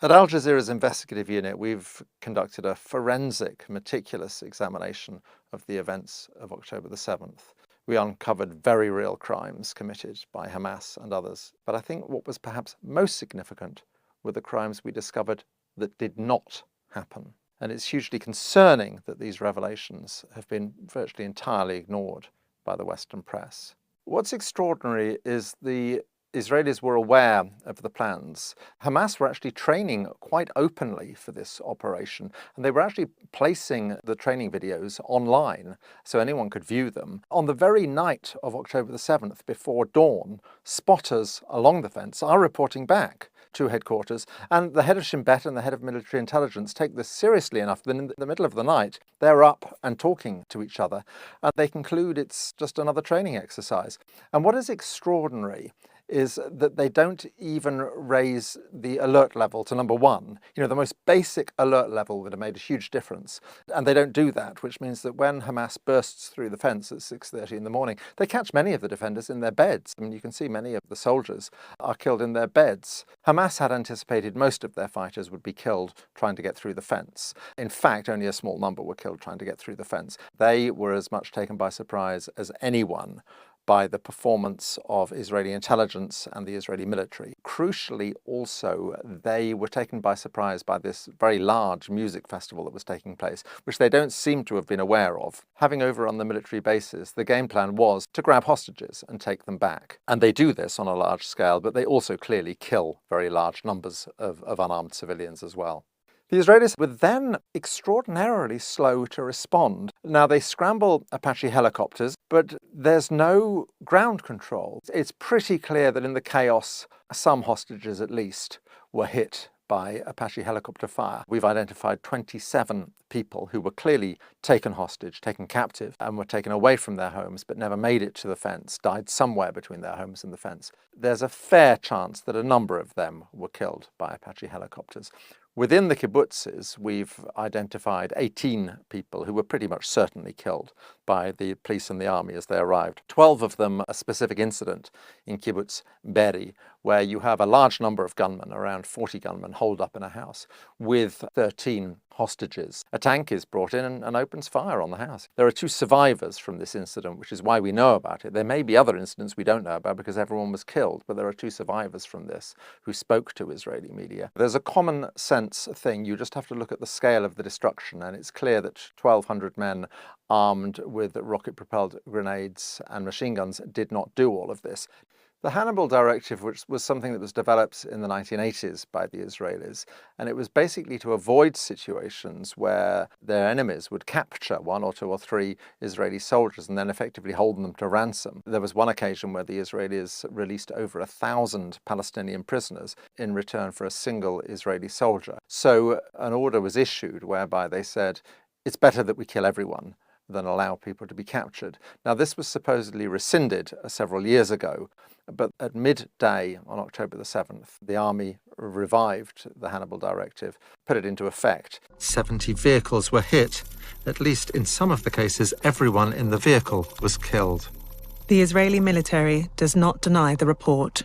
At Al Jazeera's investigative unit, we've conducted a forensic, meticulous examination of the events of October the 7th. We uncovered very real crimes committed by Hamas and others. But I think what was perhaps most significant were the crimes we discovered that did not happen. And it's hugely concerning that these revelations have been virtually entirely ignored by the Western press. What's extraordinary is the Israelis were aware of the plans. Hamas were actually training quite openly for this operation, and they were actually placing the training videos online so anyone could view them. On the very night of October the 7th, before dawn, spotters along the fence are reporting back to headquarters, and the head of Shin Bet and the head of military intelligence take this seriously enough that in the middle of the night they're up and talking to each other, and they conclude it's just another training exercise. And what is extraordinary is that they don't even raise the alert level to number 1, the most basic alert level that have made a huge difference. And they don't do that, which means that when Hamas bursts through the fence at 6:30 in the morning, they catch many of the defenders in their beds. I mean, you can see many of the soldiers are killed in their beds. Hamas had anticipated most of their fighters would be killed trying to get through the fence. In fact, only a small number were killed trying to get through the fence. They were as much taken by surprise as anyone by the performance of Israeli intelligence and the Israeli military. Crucially also, they were taken by surprise by this very large music festival that was taking place, which they don't seem to have been aware of. Having overrun the military bases, the game plan was to grab hostages and take them back. And they do this on a large scale, but they also clearly kill very large numbers of unarmed civilians as well. The Israelis were then extraordinarily slow to respond. Now, they scramble Apache helicopters, but there's no ground control. It's pretty clear that in the chaos, some hostages at least were hit by Apache helicopter fire. We've identified 27 people who were clearly taken hostage, taken captive, and were taken away from their homes, but never made it to the fence, died somewhere between their homes and the fence. There's a fair chance that a number of them were killed by Apache helicopters. Within the kibbutzes, we've identified 18 people who were pretty much certainly killed by the police and the army as they arrived. 12 of them a specific incident in kibbutz Beri, where you have a large number of gunmen, around 40 gunmen, holed up in a house with 13 hostages. A tank is brought in and opens fire on the house. There are 2 survivors from this incident, which is why we know about it. There may be other incidents we don't know about because everyone was killed, but there are 2 survivors from this who spoke to Israeli media. There's a common sense thing. You just have to look at the scale of the destruction, and it's clear that 1,200 men armed with rocket-propelled grenades and machine guns did not do all of this. The Hannibal Directive, which was something that was developed in the 1980s by the Israelis, and it was basically to avoid situations where their enemies would capture 1 or 2 or 3 Israeli soldiers and then effectively hold them to ransom. There was one occasion where the Israelis released over 1,000 Palestinian prisoners in return for a single Israeli soldier. So an order was issued whereby they said, it's better that we kill everyone than allow people to be captured. Now, this was supposedly rescinded several years ago, but at midday on October the 7th, the army revived the Hannibal Directive, put it into effect. 70 vehicles were hit. At least in some of the cases, everyone in the vehicle was killed. The Israeli military does not deny the report.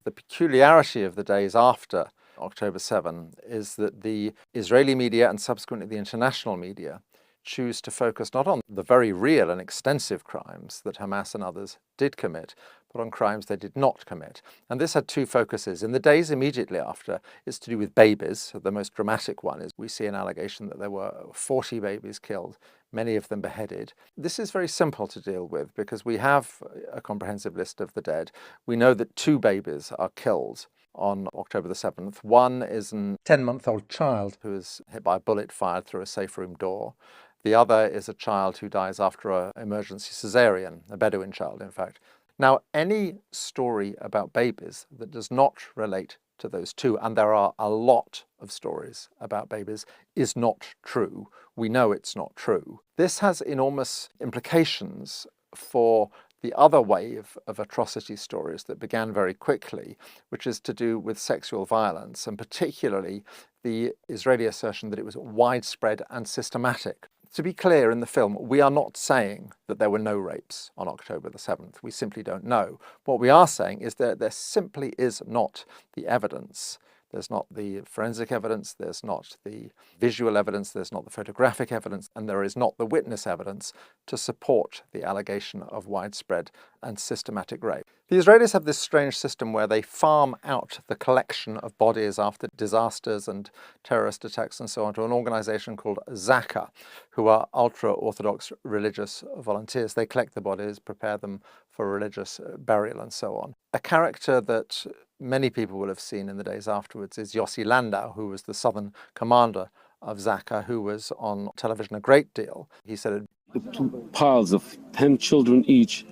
The peculiarity of the days after October 7 is that the Israeli media and subsequently the international media choose to focus not on the very real and extensive crimes that Hamas and others did commit, but on crimes they did not commit. And this had 2 focuses. In the days immediately after, it's to do with babies. The most dramatic one is we see an allegation that there were 40 babies killed, many of them beheaded. This is very simple to deal with because we have a comprehensive list of the dead. We know that 2 babies are killed on October the 7th. One is a 10-month-old child who is hit by a bullet fired through a safe room door. The other is a child who dies after an emergency cesarean, a Bedouin child, in fact. Now, any story about babies that does not relate to those 2, and there are a lot of stories about babies, is not true. We know it's not true. This has enormous implications for the other wave of atrocity stories that began very quickly, which is to do with sexual violence, and particularly the Israeli assertion that it was widespread and systematic. To be clear, in the film, we are not saying that there were no rapes on October the 7th. We simply don't know. What we are saying is that there simply is not the evidence There's not the forensic evidence, there's not the visual evidence, there's not the photographic evidence, and there is not the witness evidence to support the allegation of widespread and systematic rape. The Israelis have this strange system where they farm out the collection of bodies after disasters and terrorist attacks and so on to an organization called Zaka, who are ultra-Orthodox religious volunteers. They collect the bodies, prepare them for religious burial and so on. A character that many people will have seen in the days afterwards is Yossi Landau, who was the southern commander of Zaka, who was on television a great deal. He said, "The 2 piles of 10 children each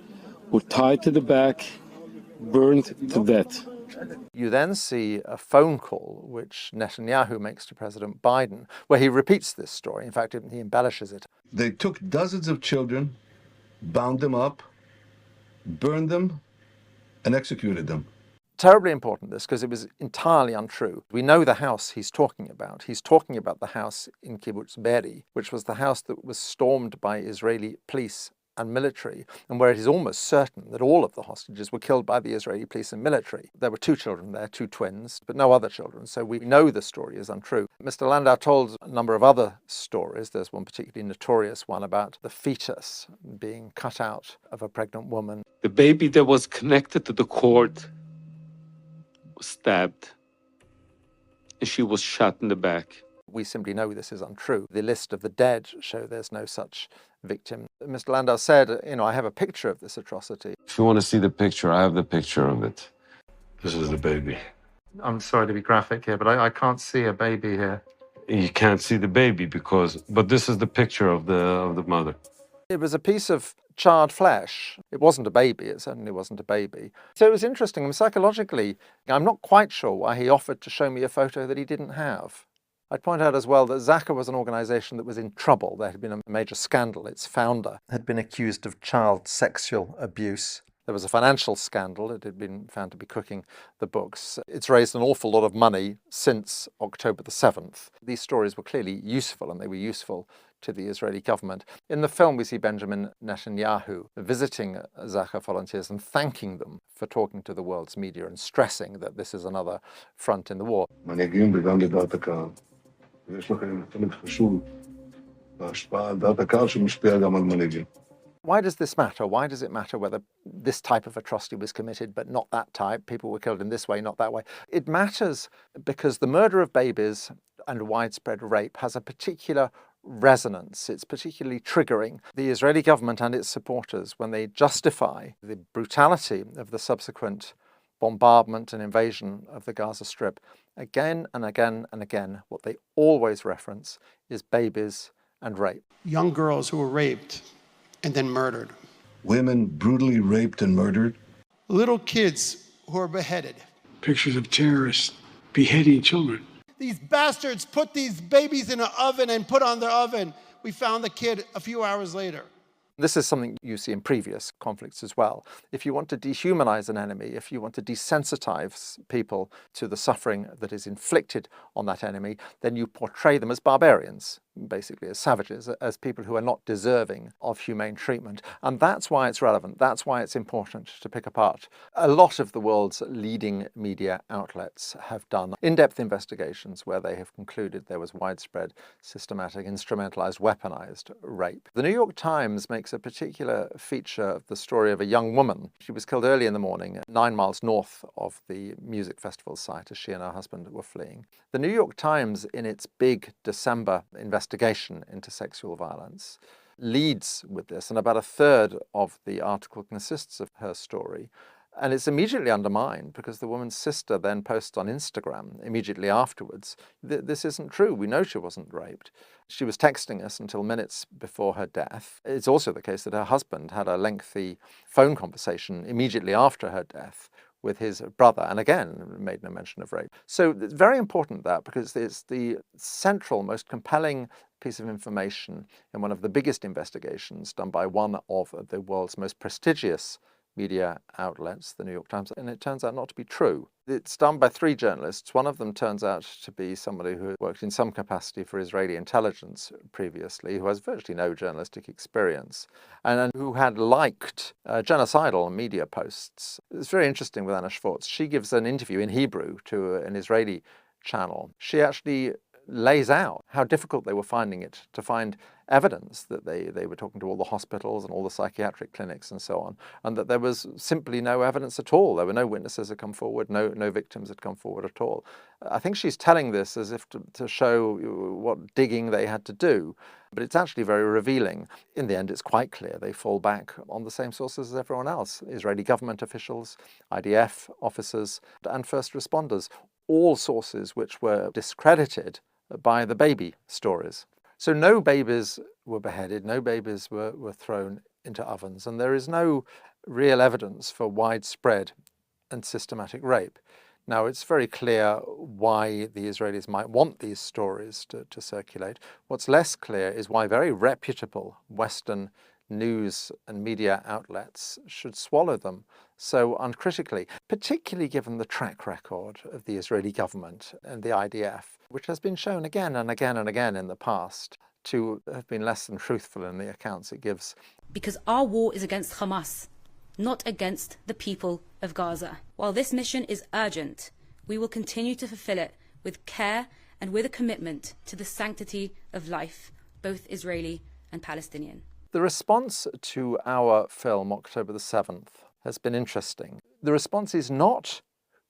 were tied to the back, burned to death." You then see a phone call which Netanyahu makes to President Biden, where he repeats this story. In fact, he embellishes it. They took dozens of children, bound them up, burned them, and executed them. Terribly important, this, because it was entirely untrue. We know the house he's talking about. He's talking about the house in Kibbutz Be'eri, which was the house that was stormed by Israeli police and military, and where it is almost certain that all of the hostages were killed by the Israeli police and military. There were 2 children there, 2 twins, but no other children, so we know the story is untrue. Mr. Landau told a number of other stories. There's one particularly notorious one about the fetus being cut out of a pregnant woman. The baby that was connected to the cord was stabbed, and she was shot in the back. We simply know this is untrue. The list of the dead show there's no such victim. Mr. Landau said, I have a picture of this atrocity. If you want to see the picture, I have the picture of it. This is the baby. I'm sorry to be graphic here, but I can't see a baby here. You can't see the baby but this is the picture of the mother. It was a piece of charred flesh. It wasn't a baby. It certainly wasn't a baby. So it was interesting. Psychologically, I'm not quite sure why he offered to show me a photo that he didn't have. I'd point out as well that Zaka was an organization that was in trouble. There had been a major scandal. Its founder had been accused of child sexual abuse. There was a financial scandal. It had been found to be cooking the books. It's raised an awful lot of money since October the 7th. These stories were clearly useful, and they were useful to the Israeli government. In the film, we see Benjamin Netanyahu visiting Zaka volunteers and thanking them for talking to the world's media and stressing that this is another front in the war. מנהיגים וגם לדעת הקהל. ויש לכם חלק חשוב בהשפעה על דעת הקהל שמשפיע גם על מנהיגים. Why does this matter? Why does it matter whether this type of atrocity was committed but not that type? People were killed in this way, not that way. It matters because the murder of babies and widespread rape has a particular resonance. It's particularly triggering. The Israeli government and its supporters, when they justify the brutality of the subsequent bombardment and invasion of the Gaza Strip, again and again and again, what they always reference is babies and rape. Young girls who were raped and then murdered. Women brutally raped and murdered. Little kids who are beheaded. Pictures of terrorists beheading children. These bastards put these babies in an oven and put on the oven. We found the kid a few hours later. This is something you see in previous conflicts as well. If you want to dehumanize an enemy, if you want to desensitize people to the suffering that is inflicted on that enemy, then you portray them as barbarians, basically as savages, as people who are not deserving of humane treatment. And that's why it's relevant. That's why it's important to pick apart. A lot of the world's leading media outlets have done in-depth investigations where they have concluded there was widespread, systematic, instrumentalized, weaponized rape. The New York Times makes a particular feature of the story of a young woman. She was killed early in the morning, 9 miles north of the music festival site, as she and her husband were fleeing. The New York Times, in its big December investigation into sexual violence, leads with this, and about a third of the article consists of her story. And it's immediately undermined because the woman's sister then posts on Instagram immediately afterwards, this isn't true, we know she wasn't raped. She was texting us until minutes before her death. It's also the case that her husband had a lengthy phone conversation immediately after her death with his brother, and again, made no mention of rape. So it's very important that, because it's the central, most compelling piece of information in one of the biggest investigations done by one of the world's most prestigious media outlets, the New York Times, and it turns out not to be true. It's done by 3 journalists. One of them turns out to be somebody who worked in some capacity for Israeli intelligence previously, who has virtually no journalistic experience, and who had liked genocidal media posts. It's very interesting with Anna Schwartz. She gives an interview in Hebrew to an Israeli channel, she actually lays out how difficult they were finding it to find evidence that they were talking to all the hospitals and all the psychiatric clinics and so on, and that there was simply no evidence at all. There were no witnesses had come forward, no victims had come forward at all. I think she's telling this as if to show what digging they had to do, but it's actually very revealing. In the end, it's quite clear they fall back on the same sources as everyone else: Israeli government officials, IDF officers, and first responders, all sources which were discredited by the baby stories. So no babies were beheaded, no babies were thrown into ovens, and there is no real evidence for widespread and systematic rape. Now, it's very clear why the Israelis might want these stories to circulate. What's less clear is why very reputable Western news and media outlets should swallow them so uncritically, particularly given the track record of the Israeli government and the IDF, which has been shown again and again and again in the past to have been less than truthful in the accounts it gives. Because our war is against Hamas, not against the people of Gaza. While this mission is urgent, we will continue to fulfill it with care and with a commitment to the sanctity of life, both Israeli and Palestinian. The response to our film, October the 7th, has been interesting. The response is not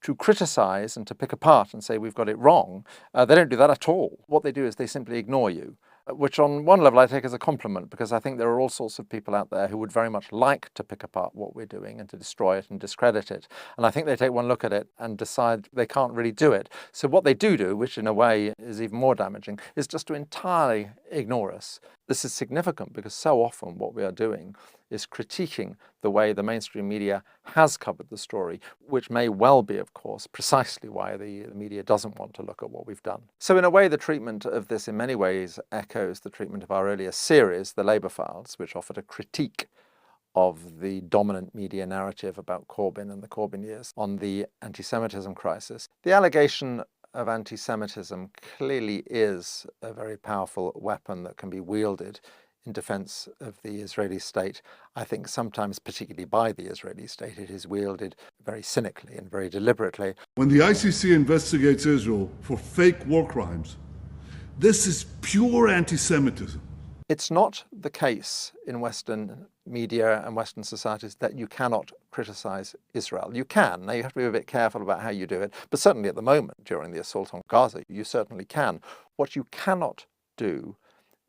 to criticize and to pick apart and say we've got it wrong. They don't do that at all. What they do is they simply ignore you, which on one level I take as a compliment, because I think there are all sorts of people out there who would very much like to pick apart what we're doing and to destroy it and discredit it. And I think they take one look at it and decide they can't really do it. So what they do, which in a way is even more damaging, is just to entirely ignore us. This is significant because so often what we are doing is critiquing the way the mainstream media has covered the story, which may well be, of course, precisely why the media doesn't want to look at what we've done. So in a way, the treatment of this in many ways echoes the treatment of our earlier series, The Labour Files, which offered a critique of the dominant media narrative about Corbyn and the Corbyn years on the anti-Semitism crisis. The allegation of anti-Semitism clearly is a very powerful weapon that can be wielded in defense of the Israeli state. I think sometimes, particularly by the Israeli state, it is wielded very cynically and very deliberately. When the ICC investigates Israel for fake war crimes, this is pure anti-Semitism. It's not the case in Western media and Western societies that you cannot criticize Israel. You can. Now, you have to be a bit careful about how you do it, but certainly at the moment, during the assault on Gaza, you certainly can. What you cannot do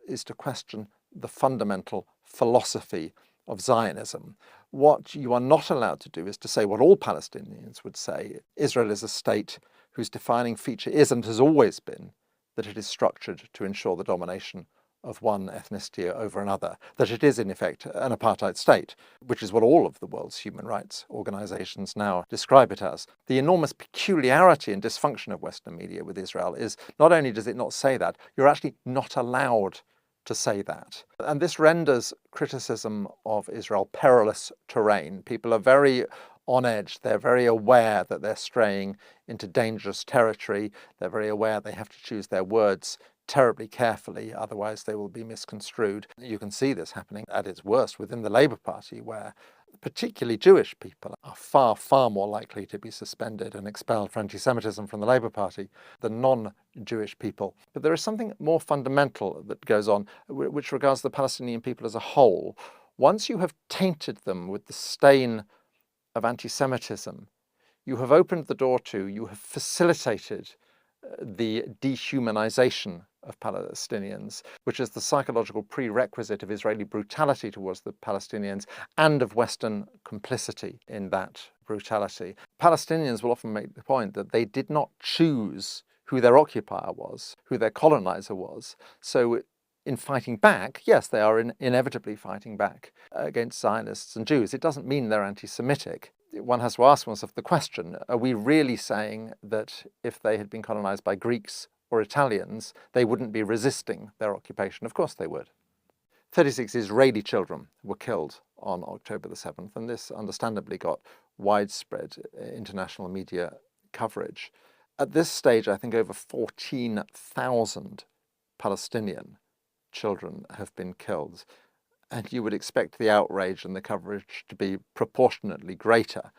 is to question the fundamental philosophy of Zionism. What you are not allowed to do is to say what all Palestinians would say: Israel is a state whose defining feature is and has always been that it is structured to ensure the domination of one ethnicity over another, that it is in effect an apartheid state, which is what all of the world's human rights organizations now describe it as. The enormous peculiarity and dysfunction of Western media with Israel is not only does it not say that, you're actually not allowed to say that. And this renders criticism of Israel perilous terrain. People are very on edge. They're very aware that they're straying into dangerous territory. They're very aware they have to choose their words terribly carefully, otherwise they will be misconstrued. You can see this happening at its worst within the Labour Party, where particularly Jewish people are far, far more likely to be suspended and expelled for anti-Semitism from the Labour Party than non-Jewish people. But there is something more fundamental that goes on, which regards the Palestinian people as a whole. Once you have tainted them with the stain of anti-Semitism, you have opened the door to, you have facilitated the dehumanization of Palestinians, which is the psychological prerequisite of Israeli brutality towards the Palestinians and of Western complicity in that brutality. Palestinians will often make the point that they did not choose who their occupier was, who their colonizer was. So in fighting back, yes, they are inevitably fighting back against Zionists and Jews. It doesn't mean they're anti-Semitic. One has to ask oneself the question, are we really saying that if they had been colonized by Greeks or Italians, they wouldn't be resisting their occupation? Of course they would. 36 Israeli children were killed on October the 7th, and this understandably got widespread international media coverage. At this stage, I think over 14,000 Palestinian children have been killed. And you would expect the outrage and the coverage to be proportionately greater,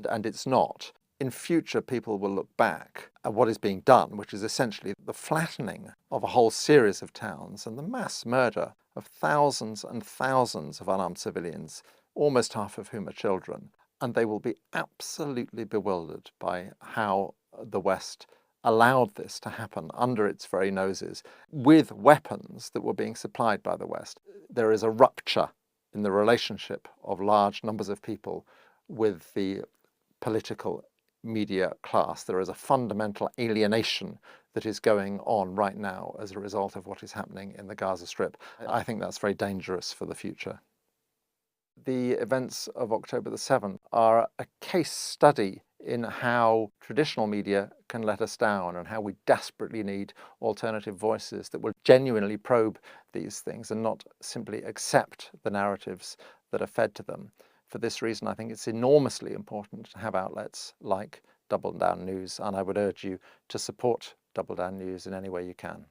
and it's not. in future people will look back at what is being done, which is essentially the flattening of a whole series of towns and the mass murder of thousands and thousands of unarmed civilians, almost half of whom are children. And they will be absolutely bewildered by how the West allowed this to happen under its very noses with weapons that were being supplied by the West. There is a rupture in the relationship of large numbers of people with the political media class. There is a fundamental alienation that is going on right now as a result of what is happening in the Gaza Strip. I think that's very dangerous for the future. The events of October the 7th are a case study in how traditional media can let us down and how we desperately need alternative voices that will genuinely probe these things and not simply accept the narratives that are fed to them. For this reason, I think it's enormously important to have outlets like Double Down News, and I would urge you to support Double Down News in any way you can.